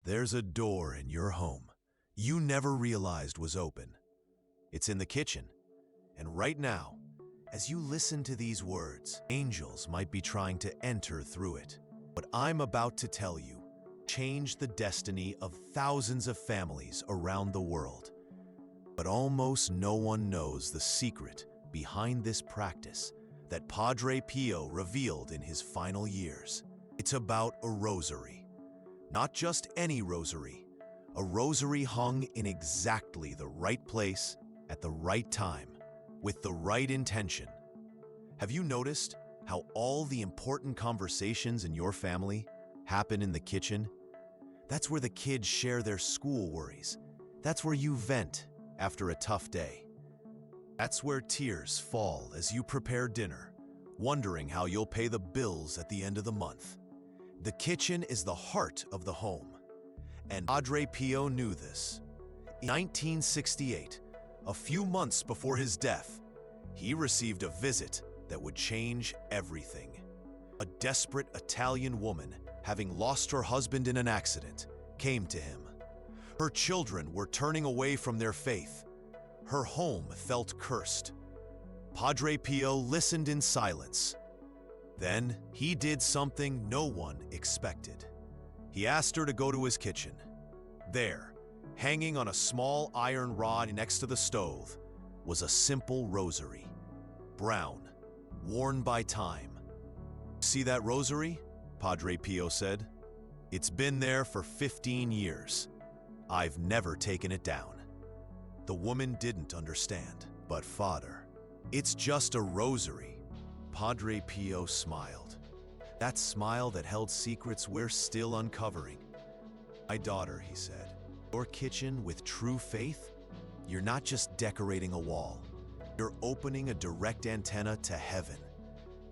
There's a door in your home you never realized was open. It's in the kitchen. And right now, as you listen to these words, angels might be trying to enter through it. What I'm about to tell you changed the destiny of thousands of families around the world. But almost no one knows the secret behind this practice that Padre Pio revealed in his final years. It's about a rosary. Not just any rosary, a rosary hung in exactly the right place at the right time, with the right intention. Have you noticed how all the important conversations in your family happen in the kitchen? That's where the kids share their school worries. That's where you vent after a tough day. That's where tears fall as you prepare dinner, wondering how you'll pay the bills at the end of the month. The kitchen is the heart of the home, and Padre Pio knew this. In 1968, a few months before his death, he received a visit that would change everything. A desperate Italian woman, having lost her husband in an accident, came to him. Her children were turning away from their faith. Her home felt cursed. Padre Pio listened in silence. Then he did something no one expected. He asked her to go to his kitchen. There, hanging on a small iron rod next to the stove, was a simple rosary. Brown, worn by time. "See that rosary?" Padre Pio said. "It's been there for 15 years. I've never taken it down." The woman didn't understand. "But Father, it's just a rosary." Padre Pio smiled. That smile that held secrets we're still uncovering. "My daughter," he said, "your kitchen with true faith, you're not just decorating a wall. You're opening a direct antenna to heaven.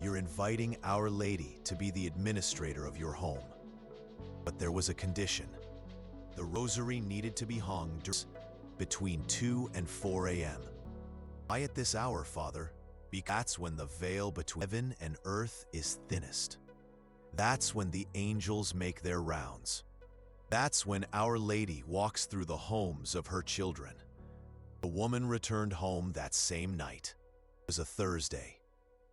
You're inviting Our Lady to be the administrator of your home." But there was a condition. The rosary needed to be hung between 2 and 4 a.m. "Why at this hour, Father?" "Because that's when the veil between heaven and earth is thinnest. That's when the angels make their rounds. That's when Our Lady walks through the homes of her children." The woman returned home that same night. It was a Thursday.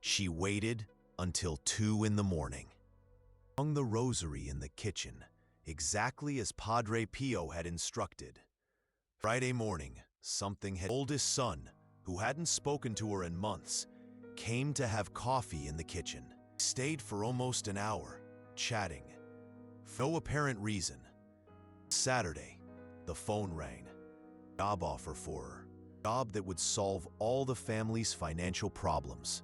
She waited until 2 in the morning. Hung the rosary in the kitchen, exactly as Padre Pio had instructed. Friday morning, something had. Oldest son, who hadn't spoken to her in months, came to have coffee in the kitchen. He stayed for almost an hour, chatting. For no apparent reason. Saturday, the phone rang. Job offer for her. Job that would solve all the family's financial problems.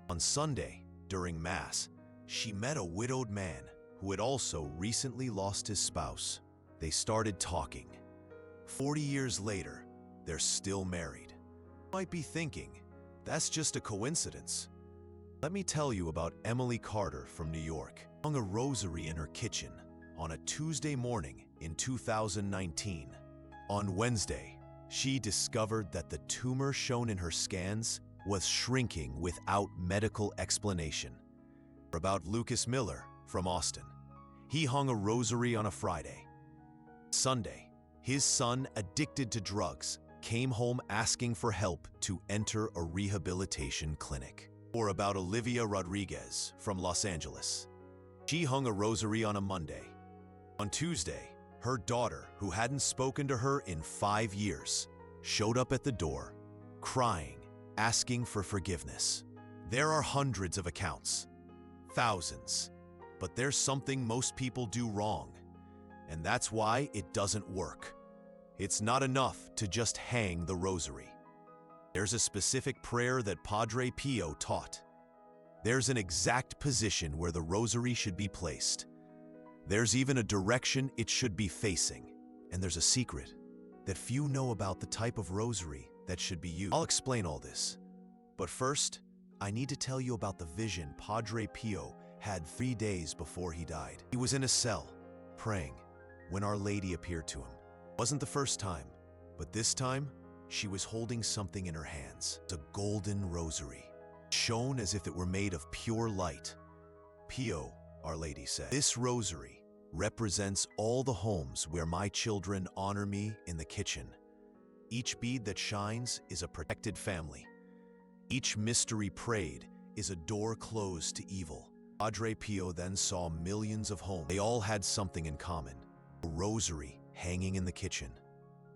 On Sunday, during Mass, she met a widowed man who had also recently lost his spouse. They started talking. 40 years later, they're still married. You might be thinking, that's just a coincidence. Let me tell you about Emily Carter from New York. Hung a rosary in her kitchen on a Tuesday morning in 2019. On Wednesday, she discovered that the tumor shown in her scans was shrinking without medical explanation. About Lucas Miller from Austin. He hung a rosary on a Friday. Sunday, his son, addicted to drugs, came home asking for help to enter a rehabilitation clinic. Or about Olivia Rodriguez from Los Angeles. She hung a rosary on a Monday. On Tuesday, her daughter, who hadn't spoken to her in 5 years, showed up at the door, crying, asking for forgiveness. There are hundreds of accounts, thousands, but there's something most people do wrong, and that's why it doesn't work. It's not enough to just hang the rosary. There's a specific prayer that Padre Pio taught. There's an exact position where the rosary should be placed. There's even a direction it should be facing. And there's a secret that few know about the type of rosary that should be used. I'll explain all this. But first, I need to tell you about the vision Padre Pio had 3 days before he died. He was in a cell, praying, when Our Lady appeared to him. It wasn't the first time, but this time, she was holding something in her hands. It's a golden rosary, shone as if it were made of pure light. "Pio," Our Lady said, "this rosary represents all the homes where my children honor me in the kitchen. Each bead that shines is a protected family. Each mystery prayed is a door closed to evil. Padre Pio then saw millions of homes. They all had something in common: a rosary hanging in the kitchen.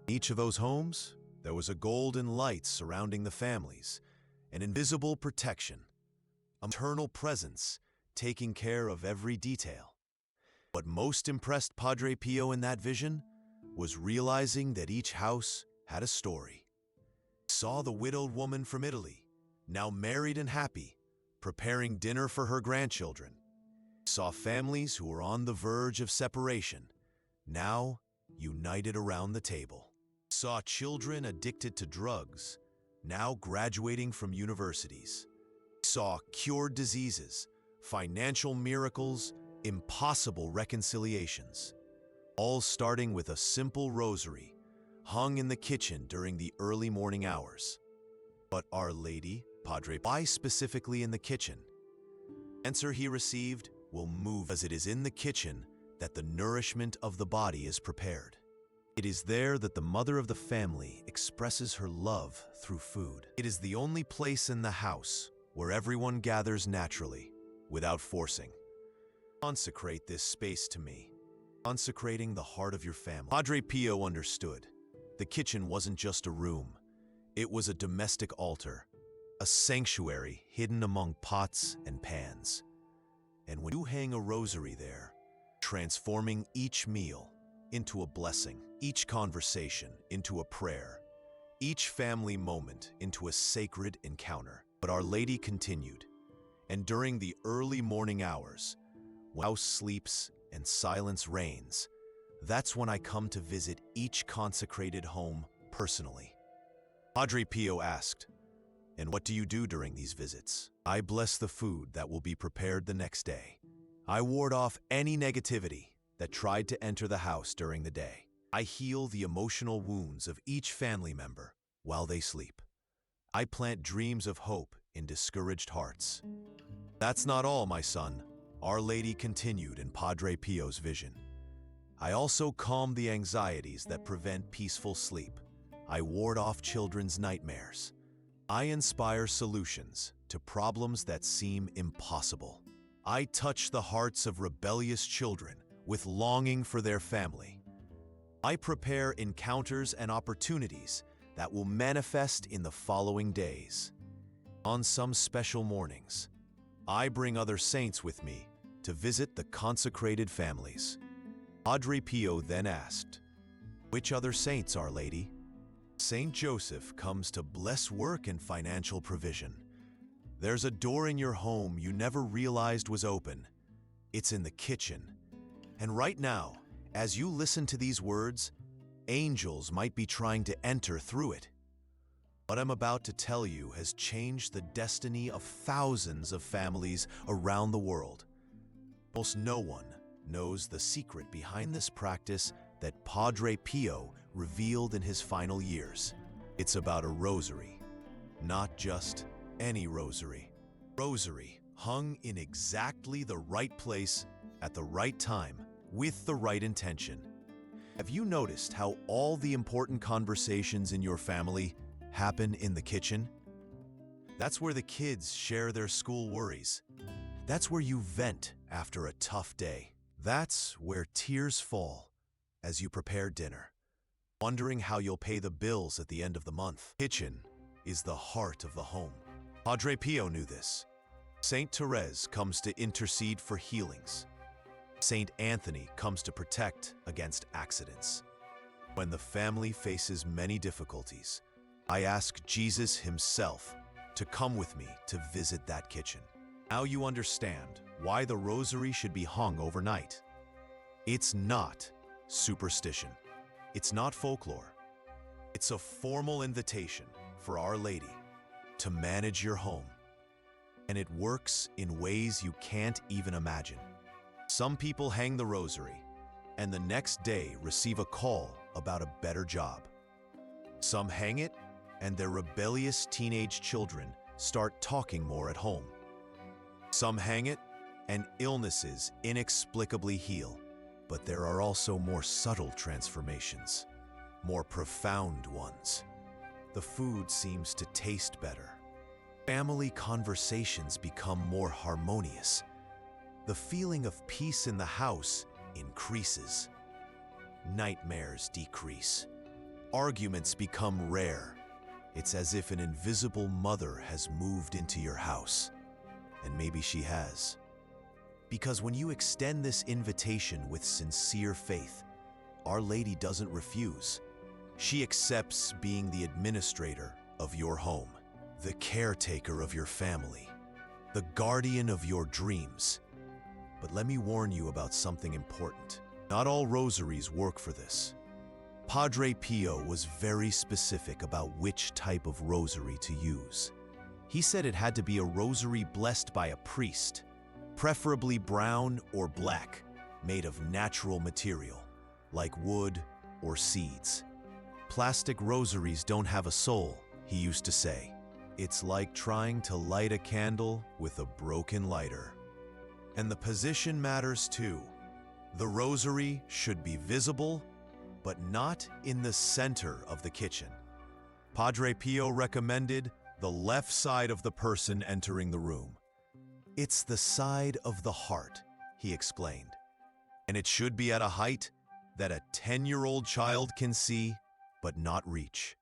In each of those homes, there was a golden light surrounding the families, an invisible protection, an eternal presence taking care of every detail. What most impressed Padre Pio in that vision was realizing that each house had a story. He saw the widowed woman from Italy, now married and happy, preparing dinner for her grandchildren. He saw families who were on the verge of separation, now united around the table. He saw children addicted to drugs, now graduating from universities. He saw cured diseases, financial miracles, impossible reconciliations, all starting with a simple rosary hung in the kitchen during the early morning hours. But Our Lady, Padre, why specifically in the kitchen? The answer he received will move, as it is in the kitchen that the nourishment of the body is prepared. It is there that the mother of the family expresses her love through food. It is the only place in the house where everyone gathers naturally, without forcing. Consecrate this space to me, consecrating the heart of your family. Padre Pio understood. The kitchen wasn't just a room. It was a domestic altar, a sanctuary hidden among pots and pans. And when you hang a rosary there, transforming each meal into a blessing, each conversation into a prayer, each family moment into a sacred encounter. But Our Lady continued, and during the early morning hours, when the house sleeps and silence reigns, that's when I come to visit each consecrated home personally. Padre Pio asked, "And what do you do during these visits?" "I bless the food that will be prepared the next day. I ward off any negativity that tried to enter the house during the day. I heal the emotional wounds of each family member while they sleep. I plant dreams of hope in discouraged hearts." "That's not all, my son," Our Lady continued in Padre Pio's vision. "I also calm the anxieties that prevent peaceful sleep. I ward off children's nightmares. I inspire solutions to problems that seem impossible. I touch the hearts of rebellious children with longing for their family. I prepare encounters and opportunities that will manifest in the following days. On some special mornings, I bring other saints with me to visit the consecrated families." Padre Pio then asked, "Which other saints, Our Lady?" "Saint Joseph comes to bless work and financial provision. There's a door in your home you never realized was open. It's in the kitchen. And right now, as you listen to these words, angels might be trying to enter through it. What I'm about to tell you has changed the destiny of thousands of families around the world. Almost no one knows the secret behind this practice that Padre Pio revealed in his final years. It's about a rosary, not just any rosary. Rosary hung in exactly the right place at the right time with the right intention. Have you noticed how all the important conversations in your family happen in the kitchen? That's where the kids share their school worries. That's where you vent after a tough day. That's where tears fall as you prepare dinner, wondering how you'll pay the bills at the end of the month. Kitchen is the heart of the home. Padre Pio knew this. Saint Therese comes to intercede for healings. Saint Anthony comes to protect against accidents. When the family faces many difficulties, I ask Jesus himself to come with me to visit that kitchen. Now you understand why the rosary should be hung overnight. It's not superstition. It's not folklore. It's a formal invitation for Our Lady to manage your home. And it works in ways you can't even imagine. Some people hang the rosary and the next day receive a call about a better job. Some hang it and their rebellious teenage children start talking more at home. Some hang it and illnesses inexplicably heal. But there are also more subtle transformations, more profound ones. The food seems to taste better. Family conversations become more harmonious. The feeling of peace in the house increases. Nightmares decrease. Arguments become rare. It's as if an invisible mother has moved into your house. And maybe she has. Because when you extend this invitation with sincere faith, Our Lady doesn't refuse. She accepts being the administrator of your home, the caretaker of your family, the guardian of your dreams. But let me warn you about something important. Not all rosaries work for this. Padre Pio was very specific about which type of rosary to use. He said it had to be a rosary blessed by a priest, preferably brown or black, made of natural material, like wood or seeds. Plastic rosaries don't have a soul, he used to say. It's like trying to light a candle with a broken lighter. And the position matters too. The rosary should be visible, but not in the center of the kitchen. Padre Pio recommended the left side of the person entering the room. It's the side of the heart, he explained. And it should be at a height that a 10-year-old child can see, but not reach.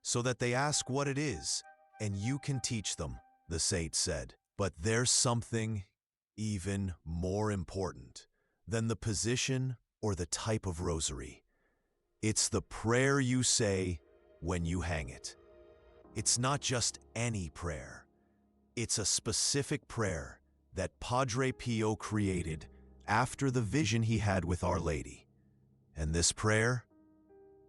So that they ask what it is, and you can teach them, the saint said. But there's something even more important than the position or the type of rosary. It's the prayer you say when you hang it. It's not just any prayer. It's a specific prayer that Padre Pio created after the vision he had with Our Lady. And this prayer,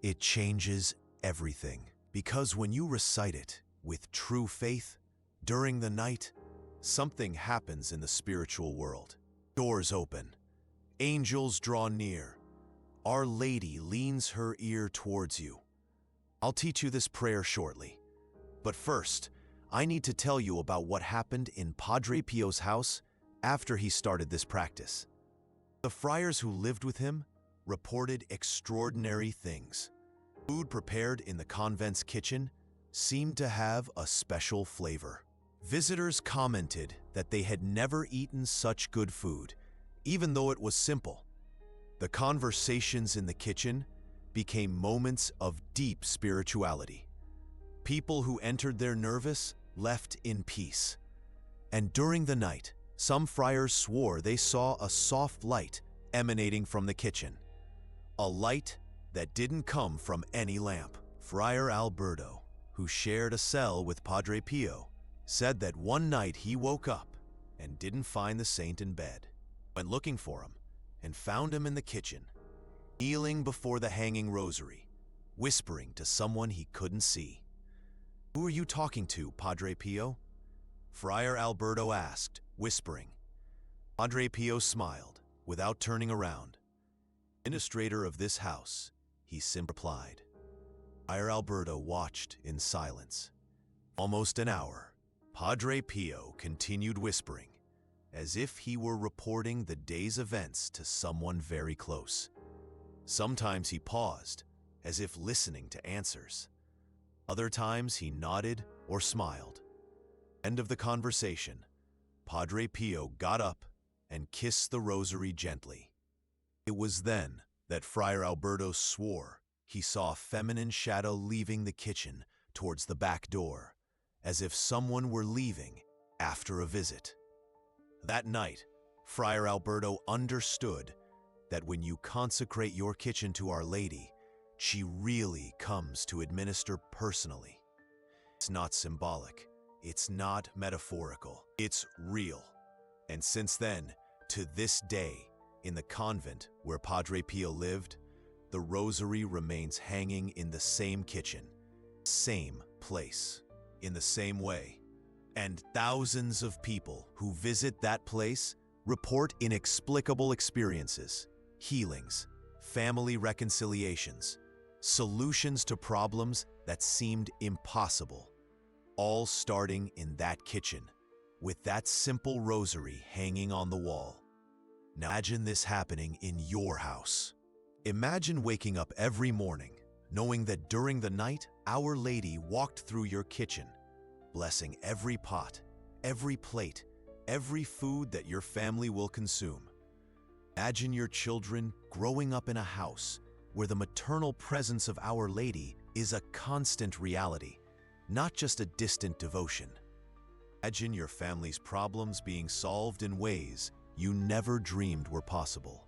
it changes everything. Because when you recite it with true faith, during the night, something happens in the spiritual world. Doors open. Angels draw near. Our Lady leans her ear towards you. I'll teach you this prayer shortly. But first, I need to tell you about what happened in Padre Pio's house after he started this practice. The friars who lived with him reported extraordinary things. Food prepared in the convent's kitchen seemed to have a special flavor. Visitors commented that they had never eaten such good food, even though it was simple. The conversations in the kitchen became moments of deep spirituality. People who entered there nervous left in peace. And during the night, some friars swore they saw a soft light emanating from the kitchen. A light that didn't come from any lamp. Friar Alberto, who shared a cell with Padre Pio, said that one night he woke up and didn't find the saint in bed. Went looking for him and found him in the kitchen, kneeling before the hanging rosary, whispering to someone he couldn't see. "Who are you talking to, Padre Pio?" Friar Alberto asked, whispering. Padre Pio smiled, without turning around. "Administrator of this house," he simply replied. Friar Alberto watched in silence. Almost an hour, Padre Pio continued whispering, as if he were reporting the day's events to someone very close. Sometimes he paused, as if listening to answers. Other times he nodded or smiled. End of the conversation, Padre Pio got up and kissed the rosary gently. It was then that Friar Alberto swore he saw a feminine shadow leaving the kitchen towards the back door, as if someone were leaving after a visit. That night, Friar Alberto understood that when you consecrate your kitchen to Our Lady, she really comes to administer personally. It's not symbolic. It's not metaphorical. It's real. And since then, to this day, in the convent where Padre Pio lived, the rosary remains hanging in the same kitchen, same place, in the same way. And thousands of people who visit that place report inexplicable experiences, healings, family reconciliations, solutions to problems that seemed impossible, all starting in that kitchen, with that simple rosary hanging on the wall. Now imagine this happening in your house. Imagine waking up every morning, knowing that during the night, Our Lady walked through your kitchen, blessing every pot, every plate, every food that your family will consume. Imagine your children growing up in a house where the maternal presence of Our Lady is a constant reality, not just a distant devotion. Imagine your family's problems being solved in ways you never dreamed were possible.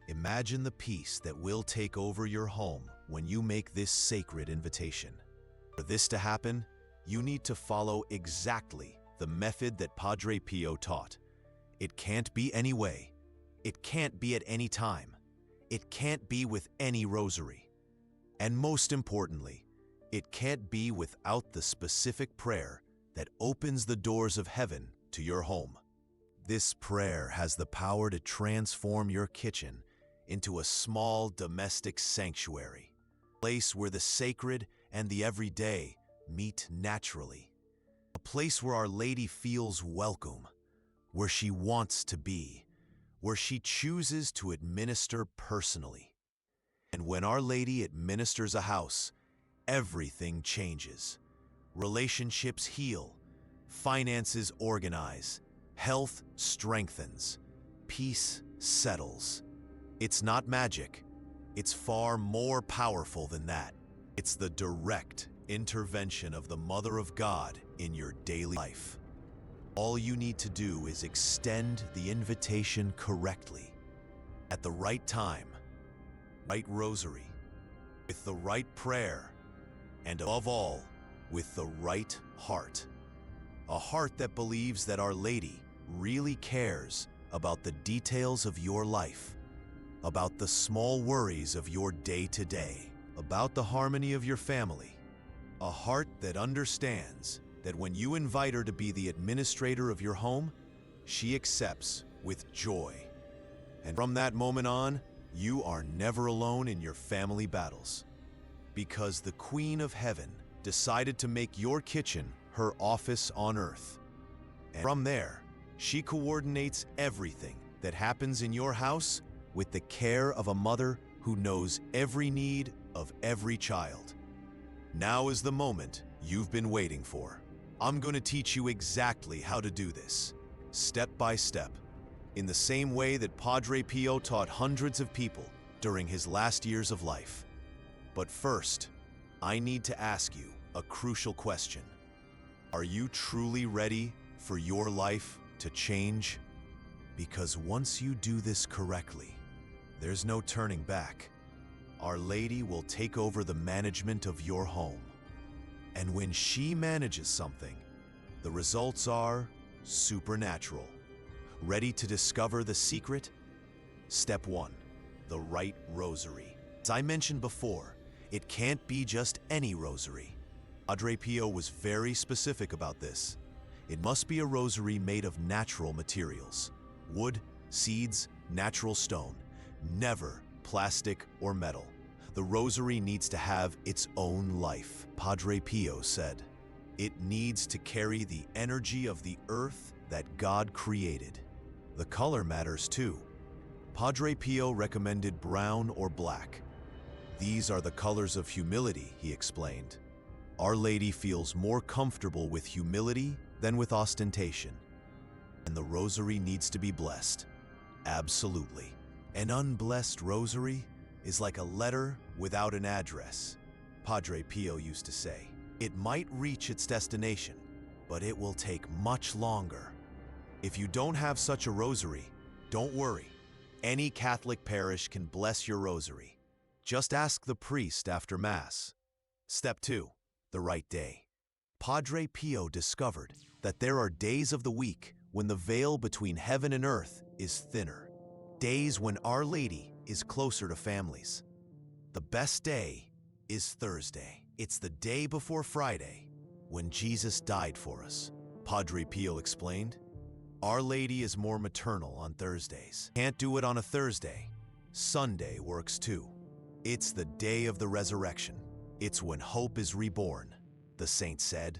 Imagine the peace that will take over your home when you make this sacred invitation. For this to happen, you need to follow exactly the method that Padre Pio taught. It can't be any way. It can't be at any time. It can't be with any rosary. And most importantly, it can't be without the specific prayer that opens the doors of heaven to your home. This prayer has the power to transform your kitchen into a small domestic sanctuary, a place where the sacred and the everyday meet naturally, a place where Our Lady feels welcome, where she wants to be, where she chooses to administer personally. And when Our Lady administers a house, everything changes. Relationships heal, finances organize, health strengthens, peace settles. It's not magic. It's far more powerful than that. It's the direct intervention of the Mother of God in your daily life. All you need to do is extend the invitation correctly, at the right time, right rosary, with the right prayer, and above all, with the right heart. A heart that believes that Our Lady really cares about the details of your life, about the small worries of your day-to-day, about the harmony of your family. A heart that understands that when you invite her to be the administrator of your home, she accepts with joy. And from that moment on, you are never alone in your family battles, because the Queen of Heaven decided to make your kitchen her office on earth. And from there, she coordinates everything that happens in your house with the care of a mother who knows every need of every child. Now is the moment you've been waiting for. I'm going to teach you exactly how to do this, step by step, in the same way that Padre Pio taught hundreds of people during his last years of life. But first, I need to ask you a crucial question. Are you truly ready for your life to change? Because once you do this correctly, there's no turning back. Our Lady will take over the management of your home. And when she manages something, the results are supernatural. Ready to discover the secret? Step 1, the right rosary. As I mentioned before, it can't be just any rosary. Padre Pio was very specific about this. It must be a rosary made of natural materials: wood, seeds, natural stone, never plastic or metal. The rosary needs to have its own life, Padre Pio said. It needs to carry the energy of the earth that God created. The color matters too. Padre Pio recommended brown or black. These are the colors of humility, he explained. Our Lady feels more comfortable with humility than with ostentation. And the rosary needs to be blessed. Absolutely. An unblessed rosary is like a letter without an address, Padre Pio used to say. It might reach its destination, but it will take much longer. If you don't have such a rosary, don't worry. Any Catholic parish can bless your rosary. Just ask the priest after Mass. Step 2, the right day. Padre Pio discovered that there are days of the week when the veil between heaven and earth is thinner. Days when Our Lady is closer to families. The best day is Thursday. It's the day before Friday, when Jesus died for us. Padre Pio explained, Our Lady is more maternal on Thursdays. Can't do it on a Thursday. Sunday works too. It's the day of the resurrection. It's when hope is reborn, the saint said.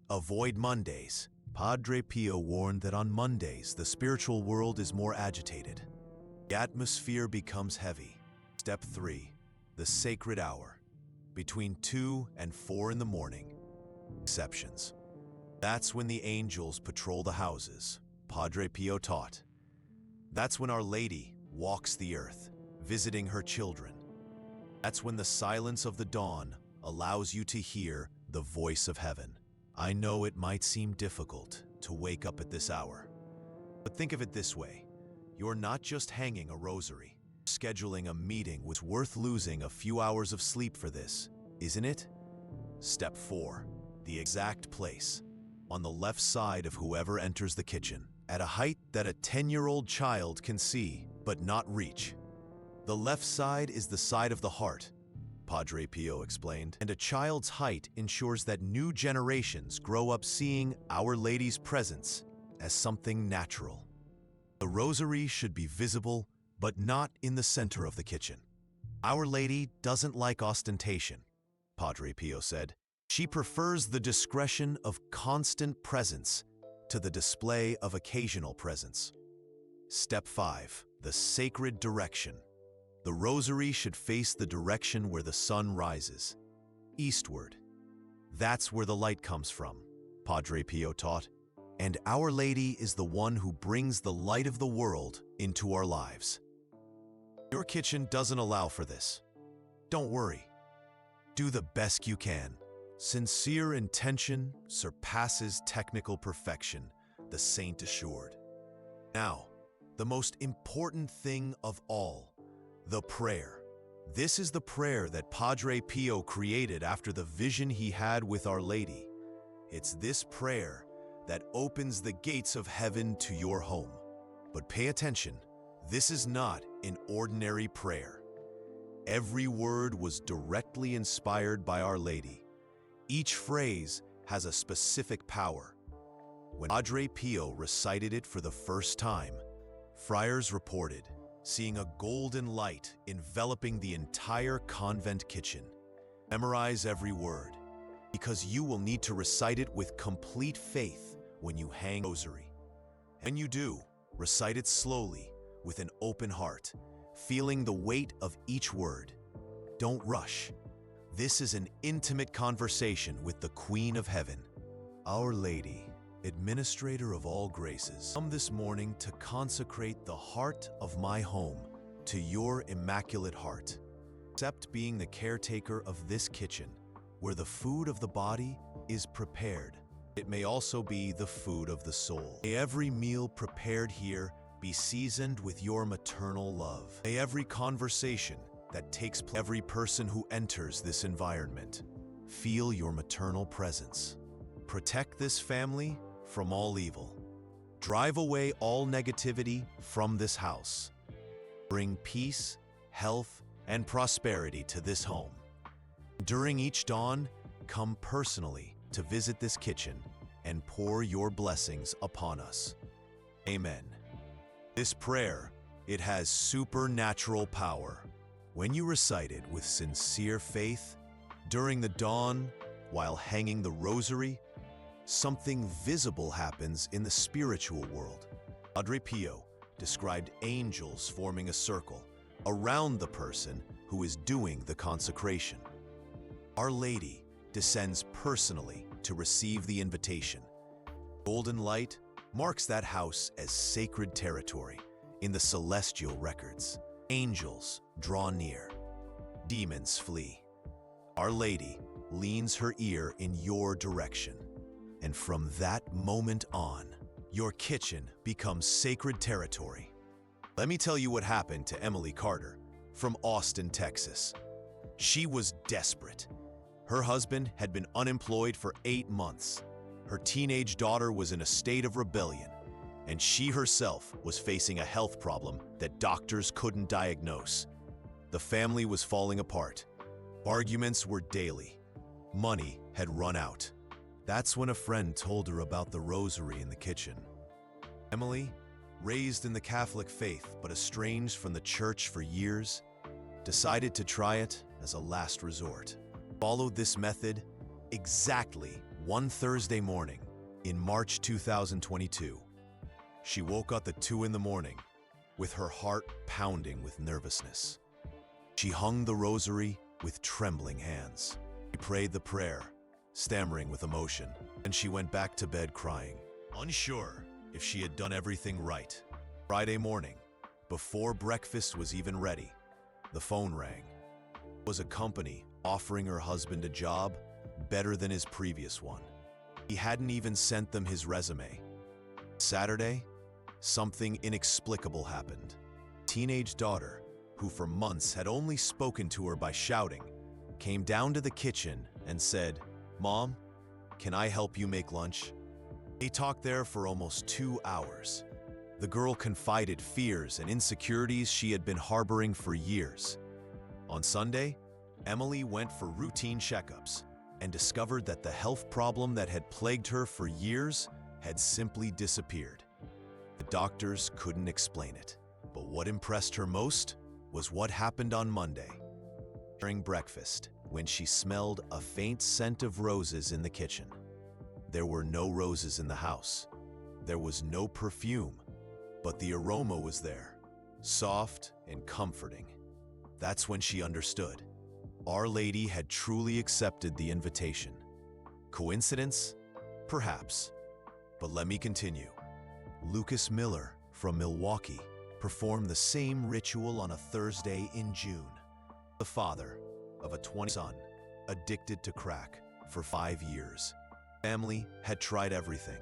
Avoid Mondays. Padre Pio warned that on Mondays, the spiritual world is more agitated. The atmosphere becomes heavy. Step 3. The sacred hour. Between 2 and 4 in the morning. Exceptions. That's when the angels patrol the houses, Padre Pio taught. That's when Our Lady walks the earth, visiting her children. That's when the silence of the dawn allows you to hear the voice of heaven. I know it might seem difficult to wake up at this hour, but think of it this way. You're not just hanging a rosary, scheduling a meeting. It's worth losing a few hours of sleep for this, isn't it? Step 4. The exact place. On the left side of whoever enters the kitchen, at a height that a 10-year-old child can see but not reach. The left side is the side of the heart, Padre Pio explained, and a child's height ensures that new generations grow up seeing Our Lady's presence as something natural. The rosary should be visible, but not in the center of the kitchen. Our Lady doesn't like ostentation, Padre Pio said. She prefers the discretion of constant presence to the display of occasional presence. Step 5. The sacred direction. The rosary should face the direction where the sun rises, eastward. That's where the light comes from, Padre Pio taught. And Our Lady is the one who brings the light of the world into our lives. Your kitchen doesn't allow for this. Don't worry. Do the best you can. Sincere intention surpasses technical perfection, the saint assured. Now, the most important thing of all, the prayer. This is the prayer that Padre Pio created after the vision he had with Our Lady. It's this prayer that opens the gates of heaven to your home. But pay attention, this is not an ordinary prayer. Every word was directly inspired by Our Lady. Each phrase has a specific power. When Padre Pio recited it for the first time, friars reported seeing a golden light enveloping the entire convent kitchen. Memorize every word, because you will need to recite it with complete faith when you hang the rosary. And you do, recite it slowly, with an open heart, feeling the weight of each word. Don't rush. This is an intimate conversation with the Queen of Heaven. Our Lady, administrator of all graces, come this morning to consecrate the heart of my home to your immaculate heart. Accept being the caretaker of this kitchen, where the food of the body is prepared. It may also be the food of the soul. May every meal prepared here be seasoned with your maternal love. May every conversation that takes place, every person who enters this environment, feel your maternal presence. Protect this family from all evil. Drive away all negativity from this house. Bring peace, health, and prosperity to this home. During each dawn, come personally to visit this kitchen and pour your blessings upon us. Amen. This prayer, it has supernatural power. When you recite it with sincere faith, during the dawn, while hanging the rosary, something visible happens in the spiritual world. Padre Pio described angels forming a circle around the person who is doing the consecration. Our Lady descends personally to receive the invitation. Golden light marks that house as sacred territory in the celestial records. Angels draw near, demons flee. Our Lady leans her ear in your direction. And from that moment on, your kitchen becomes sacred territory. Let me tell you what happened to Emily Carter from Austin, Texas. She was desperate. Her husband had been unemployed for 8 months. Her teenage daughter was in a state of rebellion, and she herself was facing a health problem that doctors couldn't diagnose. The family was falling apart. Arguments were daily. Money had run out. That's when a friend told her about the rosary in the kitchen. Emily, raised in the Catholic faith but estranged from the church for years, decided to try it as a last resort. Followed this method exactly one Thursday morning in March 2022. She woke up at 2 in the morning, with her heart pounding with nervousness. She hung the rosary with trembling hands. She prayed the prayer, stammering with emotion, and she went back to bed crying, unsure if she had done everything right. Friday morning, before breakfast was even ready, the phone rang. It was a company offering her husband a job better than his previous one. He hadn't even sent them his resume. Saturday, something inexplicable happened. Teenage daughter, who for months had only spoken to her by shouting, came down to the kitchen and said, "Mom, can I help you make lunch?" They talked there for almost 2 hours. The girl confided fears and insecurities she had been harboring for years. On Sunday, Emily went for routine checkups and discovered that the health problem that had plagued her for years had simply disappeared. The doctors couldn't explain it, but what impressed her most was what happened on Monday. During breakfast, when she smelled a faint scent of roses in the kitchen. There were no roses in the house. There was no perfume, but the aroma was there, soft and comforting. That's when she understood. Our Lady had truly accepted the invitation. Coincidence? Perhaps. But let me continue. Lucas Miller from Milwaukee performed the same ritual on a Thursday in June. The father of a 20 son, addicted to crack for 5 years. Family had tried everything.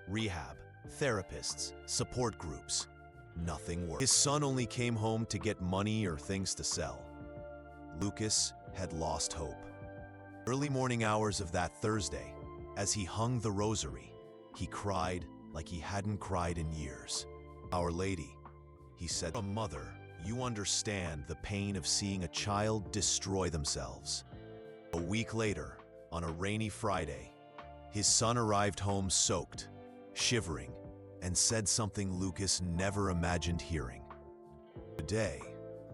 Rehab, therapists, support groups. Nothing worked. His son only came home to get money or things to sell. Lucas had lost hope. Early morning hours of that Thursday, as he hung the rosary, he cried like he hadn't cried in years. "Our Lady," he said, "a mother, you understand the pain of seeing a child destroy themselves." A week later, on a rainy Friday, his son arrived home soaked, shivering, and said something Lucas never imagined hearing. Today,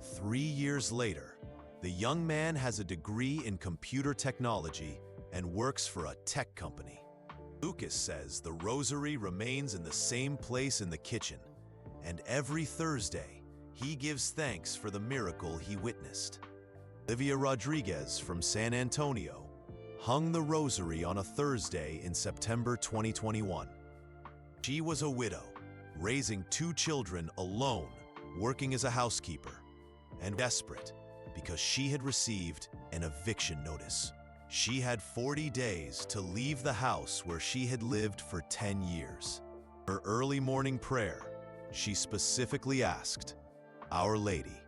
3 years later, the young man has a degree in computer technology and works for a tech company. Lucas says the rosary remains in the same place in the kitchen, and every Thursday, he gives thanks for the miracle he witnessed. Olivia Rodriguez from San Antonio hung the rosary on a Thursday in September 2021. She was a widow, raising 2 children alone, working as a housekeeper, and desperate because she had received an eviction notice. She had 40 days to leave the house where she had lived for 10 years. Her early morning prayer, she specifically asked, "Our Lady,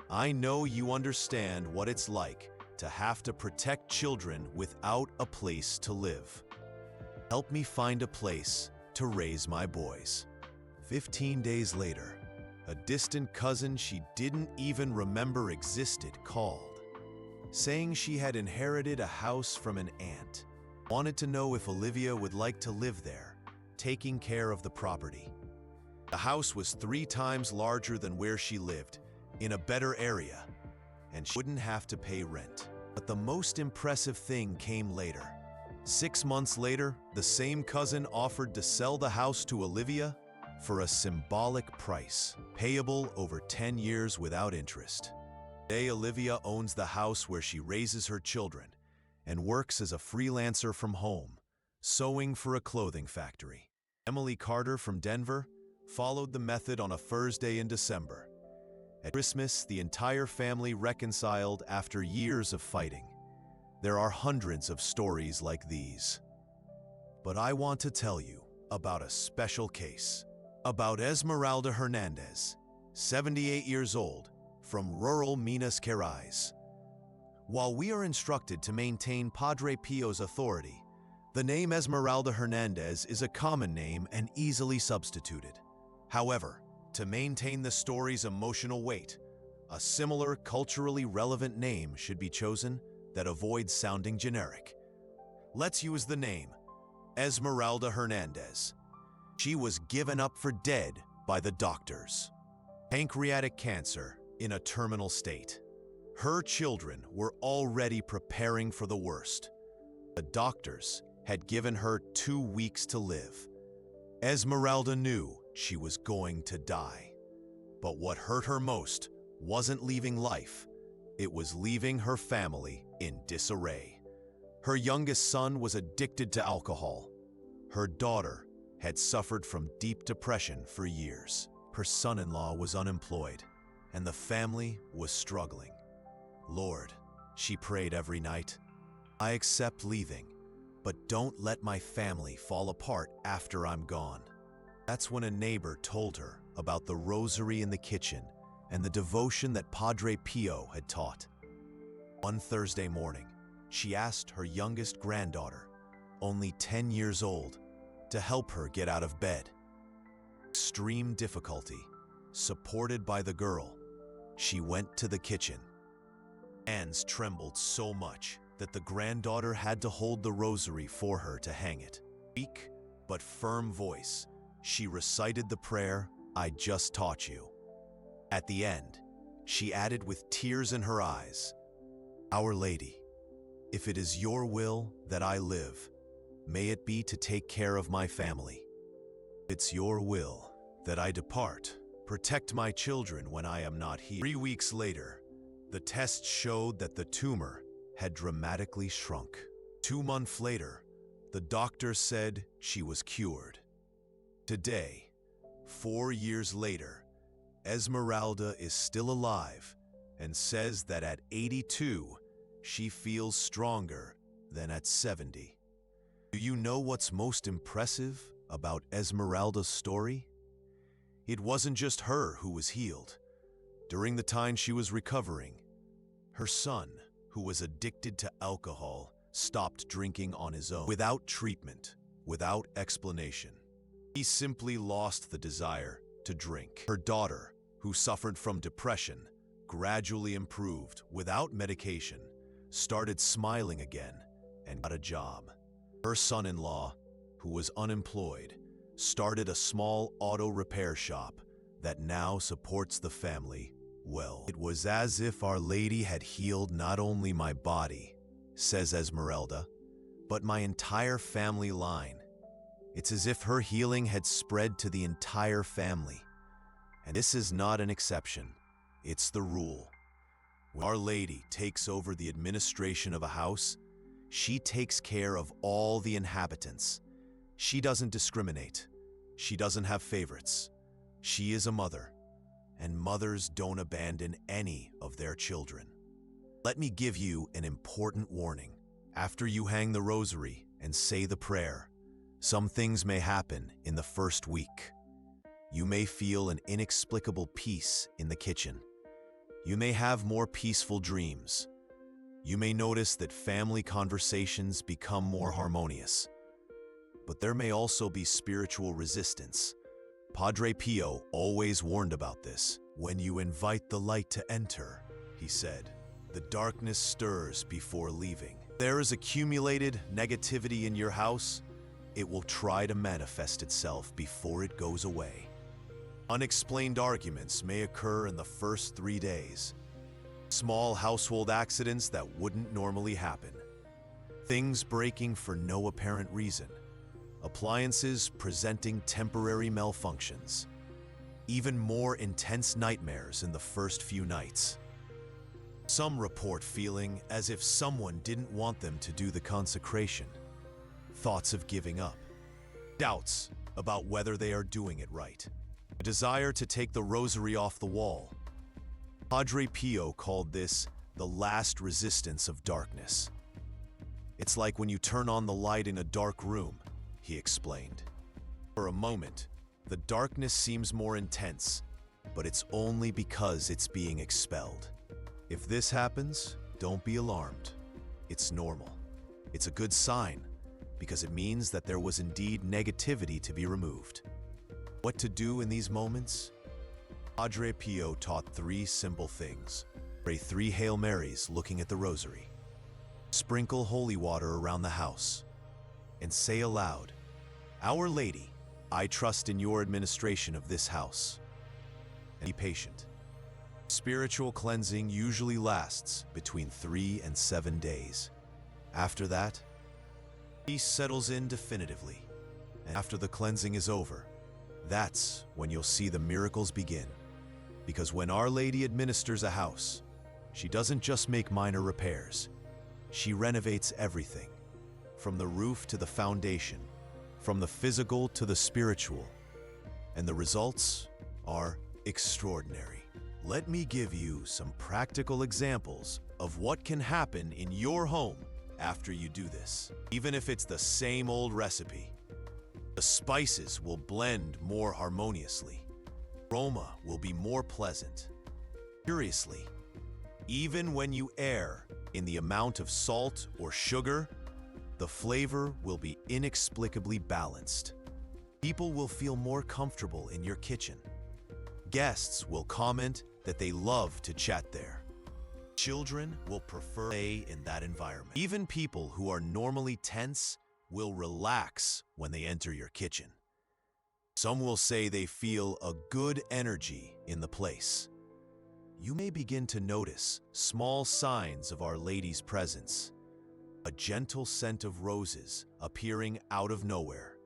I know you understand what it's like to have to protect children without a place to live. Help me find a place to raise my boys." 15 days later, a distant cousin she didn't even remember existed called, saying she had inherited a house from an aunt, wanted to know if Olivia would like to live there, taking care of the property. The house was 3 times larger than where she lived, in a better area, and she wouldn't have to pay rent. But the most impressive thing came later. 6 months later, the same cousin offered to sell the house to Olivia for a symbolic price, payable over 10 years without interest. Today, Olivia owns the house where she raises her children and works as a freelancer from home, sewing for a clothing factory. Emily Carter from Denver followed the method on a Thursday in December. At Christmas, the entire family reconciled after years of fighting. There are hundreds of stories like these. But I want to tell you about a special case, about Esmeralda Hernandez, 78 years old, from rural Minas Gerais. While we are instructed to maintain Padre Pio's authority, the name Esmeralda Hernandez is a common name and easily substituted. However, to maintain the story's emotional weight, a similar culturally relevant name should be chosen that avoids sounding generic. Let's use the name Esmeralda Hernandez. She was given up for dead by the doctors. Pancreatic cancer in a terminal state. Her children were already preparing for the worst. The doctors had given her 2 weeks to live. Esmeralda knew she was going to die. But what hurt her most wasn't leaving life, it was leaving her family in disarray. Her youngest son was addicted to alcohol. Her daughter had suffered from deep depression for years. Her son-in-law was unemployed, and the family was struggling. Lord, she prayed every night, I accept leaving, but don't let my family fall apart after I'm gone. That's when a neighbor told her about the rosary in the kitchen and the devotion that Padre Pio had taught. One Thursday morning, she asked her youngest granddaughter, only 10 years old, to help her get out of bed. Extreme difficulty, supported by the girl, she went to the kitchen. Hands trembled so much that the granddaughter had to hold the rosary for her to hang it. Weak but firm voice, she recited the prayer I just taught you. At the end, she added with tears in her eyes, Our Lady, if it is your will that I live, may it be to take care of my family. It's your will that I depart. Protect my children when I am not here. 3 weeks later, the test showed that the tumor had dramatically shrunk. 2 months later, the doctor said she was cured. Today, 4 years later, Esmeralda is still alive and says that at 82, she feels stronger than at 70. Do you know what's most impressive about Esmeralda's story? It wasn't just her who was healed. During the time she was recovering, her son, who was addicted to alcohol, stopped drinking on his own, without treatment, without explanation. He simply lost the desire to drink. Her daughter, who suffered from depression, gradually improved without medication, started smiling again, and got a job. Her son-in-law, who was unemployed, started a small auto repair shop that now supports the family well. It was as if Our Lady had healed not only my body, says Esmeralda, but my entire family line. It's as if her healing had spread to the entire family. And this is not an exception, it's the rule. When Our Lady takes over the administration of a house, she takes care of all the inhabitants. She doesn't discriminate. She doesn't have favorites. She is a mother, and mothers don't abandon any of their children. Let me give you an important warning. After you hang the rosary and say the prayer, some things may happen in the first week. You may feel an inexplicable peace in the kitchen. You may have more peaceful dreams. You may notice that family conversations become more harmonious. But there may also be spiritual resistance. Padre Pio always warned about this. When you invite the light to enter, he said, the darkness stirs before leaving. There is accumulated negativity in your house. It will try to manifest itself before it goes away. Unexplained arguments may occur in the first 3 days. Small household accidents that wouldn't normally happen. Things breaking for no apparent reason. Appliances presenting temporary malfunctions. Even more intense nightmares in the first few nights. Some report feeling as if someone didn't want them to do the consecration. Thoughts of giving up. Doubts about whether they are doing it right. A desire to take the rosary off the wall. Padre Pio called this the last resistance of darkness. It's like when you turn on the light in a dark room, he explained. For a moment, the darkness seems more intense, but it's only because it's being expelled. If this happens, don't be alarmed. It's normal. It's a good sign, because it means that there was indeed negativity to be removed. What to do in these moments? Padre Pio taught 3 simple things. Pray 3 Hail Marys looking at the rosary. Sprinkle holy water around the house. And say aloud, Our Lady, I trust in your administration of this house. And be patient. Spiritual cleansing usually lasts between 3 and 7 days. After that, peace settles in definitively. And after the cleansing is over, that's when you'll see the miracles begin. Because when Our Lady administers a house, she doesn't just make minor repairs. She renovates everything, from the roof to the foundation, from the physical to the spiritual. And the results are extraordinary. Let me give you some practical examples of what can happen in your home after you do this. Even if it's the same old recipe, the spices will blend more harmoniously. Aroma will be more pleasant. Curiously, even when you err in the amount of salt or sugar, the flavor will be inexplicably balanced. People will feel more comfortable in your kitchen. Guests will comment that they love to chat there. Children will prefer to stay in that environment. Even people who are normally tense will relax when they enter your kitchen. Some will say they feel a good energy in the place. You may begin to notice small signs of Our Lady's presence. A gentle scent of roses appearing out of nowhere,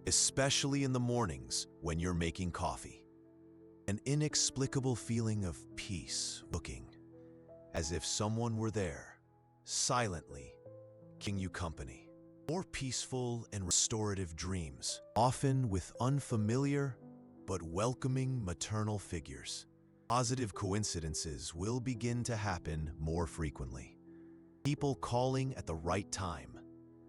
especially in the mornings when you're making coffee. An inexplicable feeling of peace looking, as if someone were there, silently, keeping you company. More peaceful and restorative dreams, often with unfamiliar but welcoming maternal figures. Positive coincidences will begin to happen more frequently. People calling at the right time.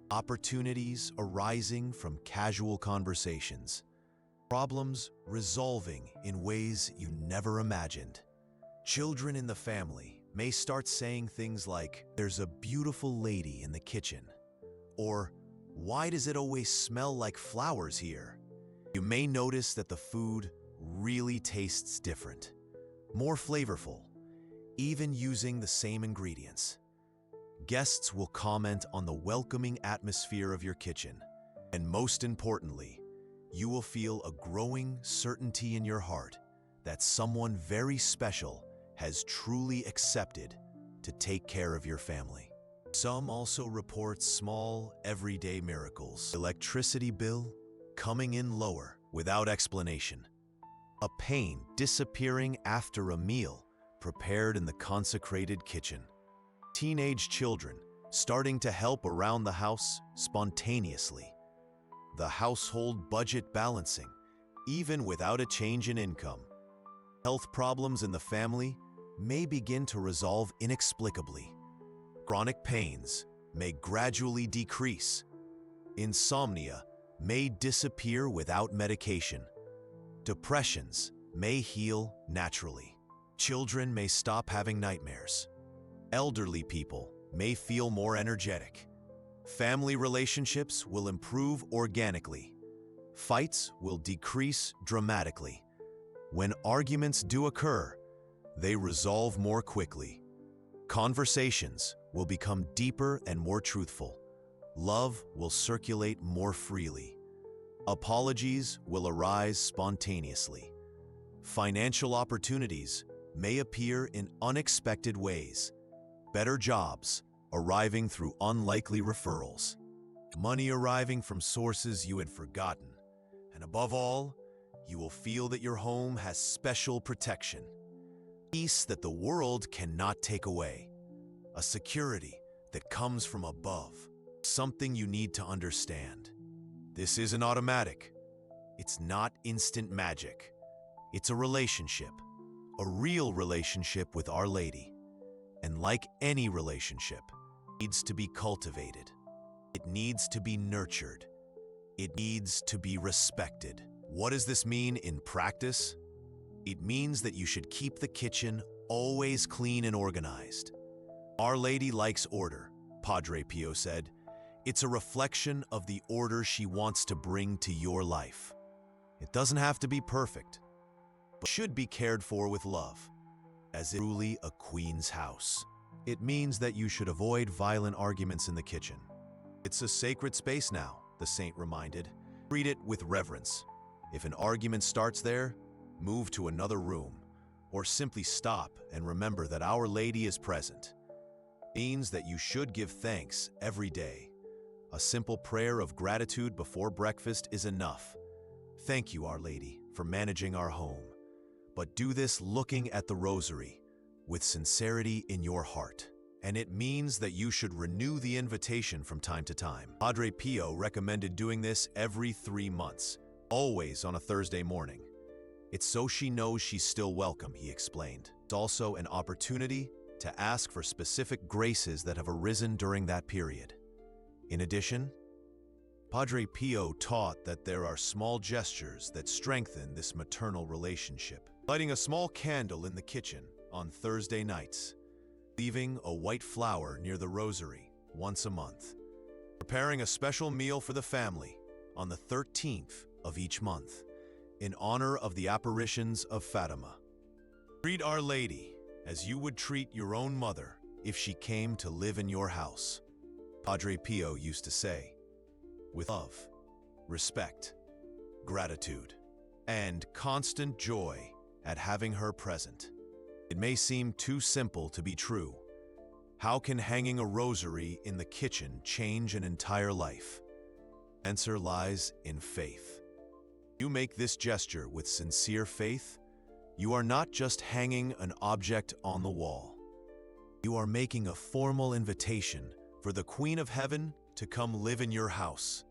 Opportunities arising from casual conversations. Problems resolving in ways you never imagined. Children in the family may start saying things like, "There's a beautiful lady in the kitchen," or "Why does it always smell like flowers here?" You may notice that the food really tastes different, more flavorful, even using the same ingredients. Guests will comment on the welcoming atmosphere of your kitchen, and most importantly, you will feel a growing certainty in your heart that someone very special has truly accepted to take care of your family. Some also report small, everyday miracles. Electricity bill coming in lower without explanation. A pain disappearing after a meal prepared in the consecrated kitchen. Teenage children starting to help around the house spontaneously. The household budget balancing, even without a change in income. Health problems in the family may begin to resolve inexplicably. Chronic pains may gradually decrease. Insomnia may disappear without medication. Depressions may heal naturally. Children may stop having nightmares. Elderly people may feel more energetic. Family relationships will improve organically. Fights will decrease dramatically. When arguments do occur, they resolve more quickly. Conversations will become deeper and more truthful. Love will circulate more freely. Apologies will arise spontaneously. Financial opportunities may appear in unexpected ways. Better jobs arriving through unlikely referrals. Money arriving from sources you had forgotten. And above all, you will feel that your home has special protection. Peace that the world cannot take away. A security that comes from above. Something you need to understand. This isn't automatic. It's not instant magic. It's a relationship. A real relationship with Our Lady. And like any relationship, it needs to be cultivated. It needs to be nurtured. It needs to be respected. What does this mean in practice? It means that you should keep the kitchen always clean and organized. Our Lady likes order, Padre Pio said. It's a reflection of the order she wants to bring to your life. It doesn't have to be perfect, but should be cared for with love, as it's truly a queen's house. It means that you should avoid violent arguments in the kitchen. It's a sacred space now, the saint reminded. Treat it with reverence. If an argument starts there, move to another room, or simply stop and remember that Our Lady is present. It means that you should give thanks every day. A simple prayer of gratitude before breakfast is enough. Thank you, Our Lady, for managing our home. but do this looking at the Rosary with sincerity in your heart. And it means that you should renew the invitation from time to time. Padre Pio recommended doing this every 3 months, always on a Thursday morning. It's so she knows she's still welcome, he explained. It's also an opportunity to ask for specific graces that have arisen during that period. In addition, Padre Pio taught that there are small gestures that strengthen this maternal relationship. Lighting a small candle in the kitchen on Thursday nights, leaving a white flower near the Rosary once a month, preparing a special meal for the family on the 13th of each month in honor of the apparitions of Fatima. Treat Our Lady as you would treat your own mother if she came to live in your house, Padre Pio used to say, with love, respect, gratitude, and constant joy at having her present. It may seem too simple to be true. How can hanging a rosary in the kitchen change an entire life? The answer lies in faith. You make this gesture with sincere faith, you are not just hanging an object on the wall. You are making a formal invitation for the Queen of Heaven to come live in your house.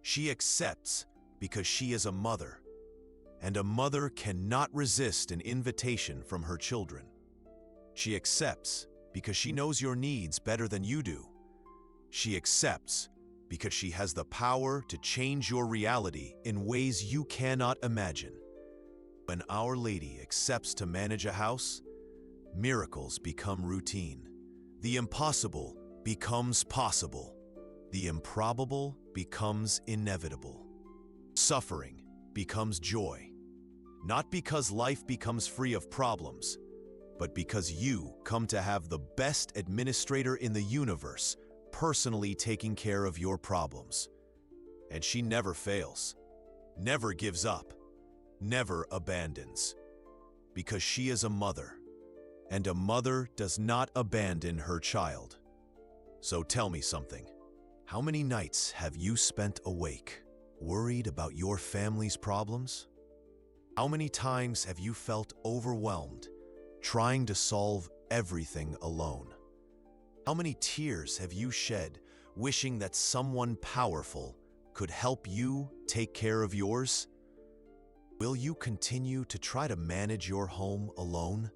She accepts because she is a mother, and a mother cannot resist an invitation from her children. She accepts because she knows your needs better than you do. She accepts because she has the power to change your reality in ways you cannot imagine. When Our Lady accepts to manage a house, miracles become routine. The impossible becomes possible. The improbable becomes inevitable. Suffering becomes joy, not because life becomes free of problems, but because you come to have the best administrator in the universe personally taking care of your problems. And she never fails, never gives up, never abandons, because she is a mother, and a mother does not abandon her child. So tell me something. How many nights have you spent awake, worried about your family's problems? How many times have you felt overwhelmed, trying to solve everything alone? How many tears have you shed, wishing that someone powerful could help you take care of yours? Will you continue to try to manage your home alone,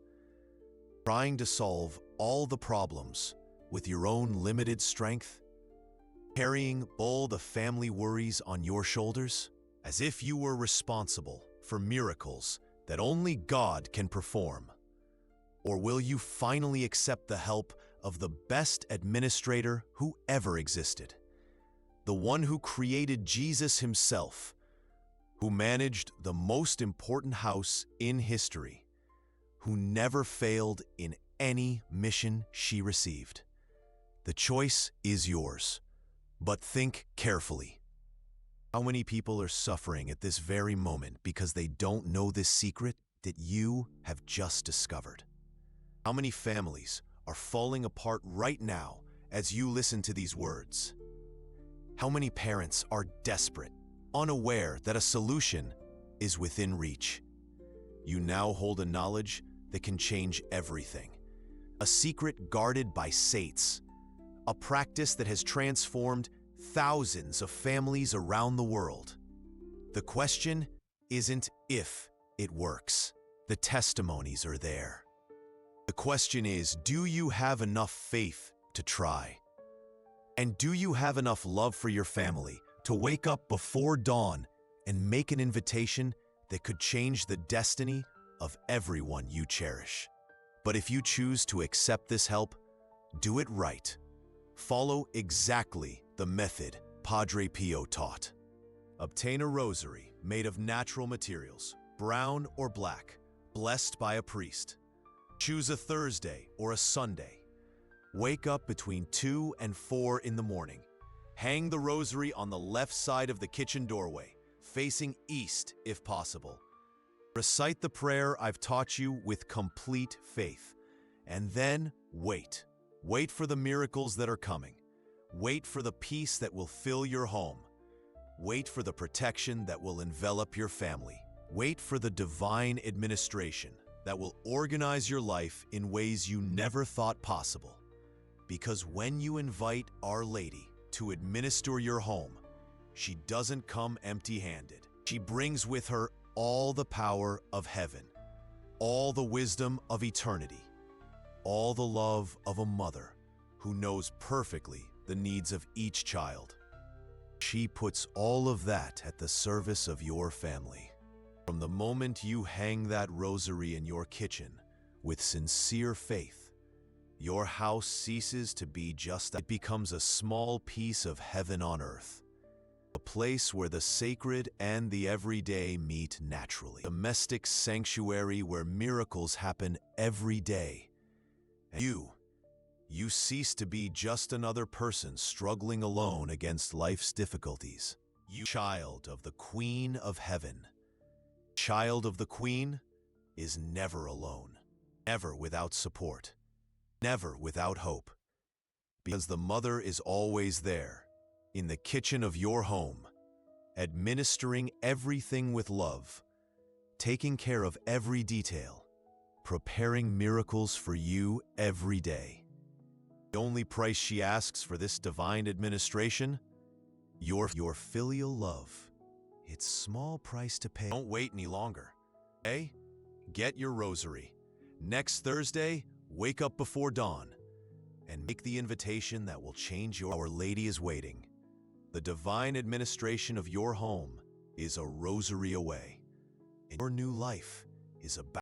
trying to solve all the problems with your own limited strength? Carrying all the family worries on your shoulders, as if you were responsible for miracles that only God can perform? Or will you finally accept the help of the best administrator who ever existed, the one who created Jesus himself, who managed the most important house in history, who never failed in any mission she received? The choice is yours. But think carefully. How many people are suffering at this very moment because they don't know this secret that you have just discovered? How many families are falling apart right now as you listen to these words? How many parents are desperate, unaware that a solution is within reach? You now hold a knowledge that can change everything, a secret guarded by saints, a practice that has transformed thousands of families around the world. The question isn't if it works. The testimonies are there. The question is, do you have enough faith to try? And do you have enough love for your family to wake up before dawn and make an invitation that could change the destiny of everyone you cherish? But if you choose to accept this help, do it right. Follow exactly the method Padre Pio taught. Obtain a rosary made of natural materials, brown or black, blessed by a priest. Choose a Thursday or a Sunday. Wake up between 2 and 4 in the morning. Hang the rosary on the left side of the kitchen doorway, facing east if possible. Recite the prayer I've taught you with complete faith. And then wait. Wait for the miracles that are coming. Wait for the peace that will fill your home. Wait for the protection that will envelop your family. Wait for the divine administration that will organize your life in ways you never thought possible. Because when you invite Our Lady to administer your home, she doesn't come empty-handed. She brings with her all the power of heaven, all the wisdom of eternity, all the love of a mother who knows perfectly the needs of each child. She puts all of that at the service of your family. From the moment you hang that rosary in your kitchen with sincere faith, your house ceases to be just that. It becomes a small piece of heaven on earth, a place where the sacred and the everyday meet naturally, a domestic sanctuary where miracles happen every day. And you cease to be just another person struggling alone against life's difficulties. You, child of the Queen of Heaven. Child of the Queen is never alone, never without support, never without hope, because the mother is always there, in the kitchen of your home, administering everything with love, taking care of every detail, preparing miracles for you every day. The only price she asks for this divine administration? Your filial love. It's small price to pay. Don't wait any longer. Okay? Get your rosary. Next Thursday, wake up before dawn and make the invitation that will change your... Our Lady is waiting. The divine administration of your home is a rosary away, and your new life is about